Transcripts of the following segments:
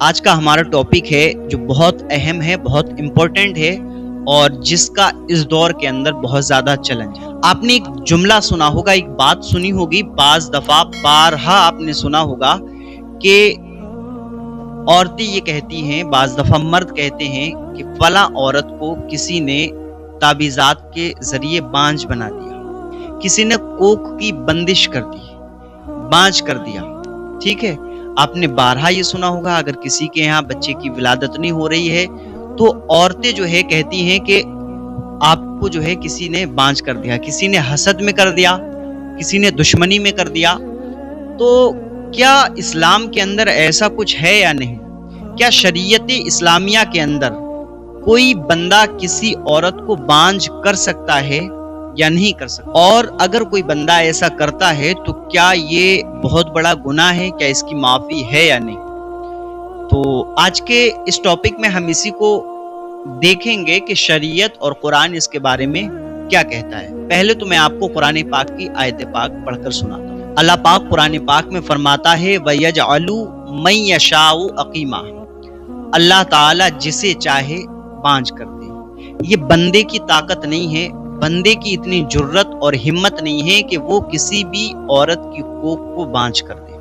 آج کا ہمارا ٹاپک ہے جو بہت اہم ہے، بہت امپورٹنٹ ہے اور جس کا اس دور کے اندر بہت زیادہ چلن ہے۔ آپ نے ایک جملہ سنا ہوگا، ایک بات سنی ہوگی، بعض دفعہ بارہا آپ نے سنا ہوگا کہ عورتیں یہ کہتی ہیں، بعض دفعہ مرد کہتے ہیں کہ فلاں عورت کو کسی نے تعویذات کے ذریعے بانجھ بنا دیا، کسی نے کوکھ کی بندش کر دی، بانجھ کر دیا۔ ٹھیک ہے، آپ نے بارہا یہ سنا ہوگا، اگر کسی کے یہاں بچے کی ولادت نہیں ہو رہی ہے تو عورتیں جو ہے کہتی ہیں کہ آپ کو جو ہے کسی نے بانجھ کر دیا، کسی نے حسد میں کر دیا، کسی نے دشمنی میں کر دیا۔ تو کیا اسلام کے اندر ایسا کچھ ہے یا نہیں؟ کیا شریعت اسلامیہ کے اندر کوئی بندہ کسی عورت کو بانجھ کر سکتا ہے یا نہیں کر سکتا؟ اور اگر کوئی بندہ ایسا کرتا ہے تو کیا یہ بہت بڑا گناہ ہے؟ کیا اس کی معافی ہے یا نہیں؟ تو آج کے اس ٹاپک میں ہم اسی کو دیکھیں گے کہ شریعت اور قرآن اس کے بارے میں کیا کہتا ہے۔ پہلے تو میں آپ کو قرآن پاک کی آیت پاک پڑھ کر سناتا ہوں۔ اللہ پاک قرآن پاک میں فرماتا ہے وَيَجْعَلُ مَن يَشَاءُ عَقِيمًا، اللہ تعالیٰ جسے چاہے بانجھ کر دے۔ یہ بندے کی طاقت نہیں ہے، بندے کی اتنی جرت اور ہمت نہیں ہے کہ وہ کسی بھی عورت کی کوکھ کو بانجھ کر دے،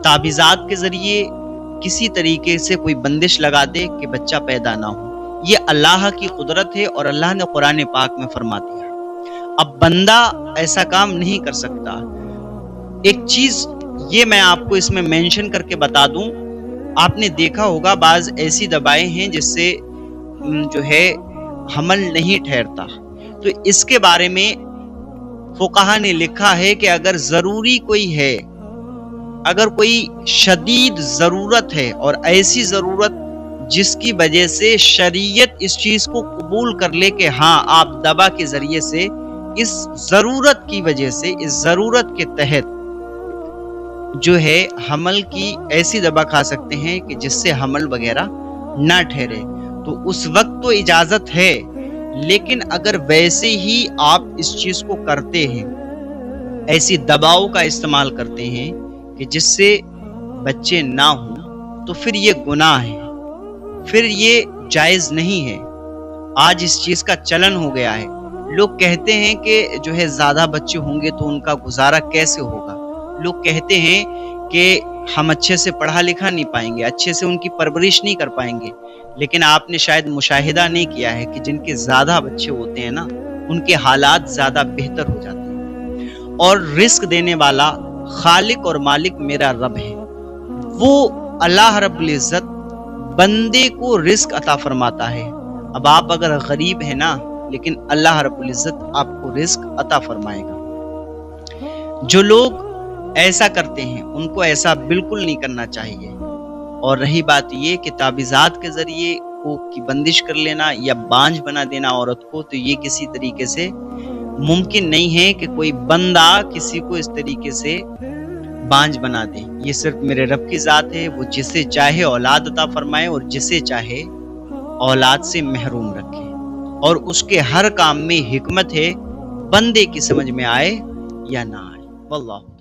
تعویذات کے ذریعے کسی طریقے سے کوئی بندش لگا دے کہ بچہ پیدا نہ ہو۔ یہ اللہ کی قدرت ہے اور اللہ نے قرآن پاک میں فرما دیا۔ اب بندہ ایسا کام نہیں کر سکتا۔ ایک چیز یہ میں آپ کو اس میں مینشن کر کے بتا دوں، آپ نے دیکھا ہوگا بعض ایسی دوائیں ہیں جس سے جو ہے حمل نہیں ٹھہرتا، تو اس کے بارے میں فقہا نے لکھا ہے کہ اگر ضروری کوئی ہے، اگر کوئی شدید ضرورت ہے اور ایسی ضرورت جس کی وجہ سے شریعت اس چیز کو قبول کر لے کہ ہاں آپ دوا کے ذریعے سے اس ضرورت کی وجہ سے، اس ضرورت کے تحت جو ہے حمل کی ایسی دوا کھا سکتے ہیں کہ جس سے حمل وغیرہ نہ ٹھہرے، تو اس وقت تو اجازت ہے۔ لیکن اگر ویسے ہی آپ اس چیز کو کرتے ہیں، ایسی دواؤں کا استعمال کرتے ہیں کہ جس سے بچے نہ ہوں، تو پھر یہ گناہ ہے، پھر یہ جائز نہیں ہے۔ آج اس چیز کا چلن ہو گیا ہے، لوگ کہتے ہیں کہ جو ہے زیادہ بچے ہوں گے تو ان کا گزارا کیسے ہوگا۔ لوگ کہتے ہیں کہ ہم اچھے سے پڑھا لکھا نہیں پائیں گے، اچھے سے ان کی پرورش نہیں کر پائیں گے۔ لیکن آپ نے شاید مشاہدہ نہیں کیا ہے کہ جن کے زیادہ بچے ہوتے ہیں نا، ان کے حالات زیادہ بہتر ہو جاتے ہیں۔ اور رزق دینے والا خالق اور مالک میرا رب ہے، وہ اللہ رب العزت بندے کو رزق عطا فرماتا ہے۔ اب آپ اگر غریب ہیں نا، لیکن اللہ رب العزت آپ کو رزق عطا فرمائے گا۔ جو لوگ ایسا کرتے ہیں ان کو ایسا بالکل نہیں کرنا چاہیے۔ اور رہی بات یہ کہ تعویذات کے ذریعے کوکھ کی بندش کر لینا یا بانجھ بنا دینا عورت کو، تو یہ کسی طریقے سے ممکن نہیں ہے کہ کوئی بندہ کسی کو اس طریقے سے بانجھ بنا دے۔ یہ صرف میرے رب کی ذات ہے، وہ جسے چاہے اولاد عطا فرمائے اور جسے چاہے اولاد سے محروم رکھے، اور اس کے ہر کام میں حکمت ہے، بندے کی سمجھ میں آئے یا نہ آئے۔ واللہ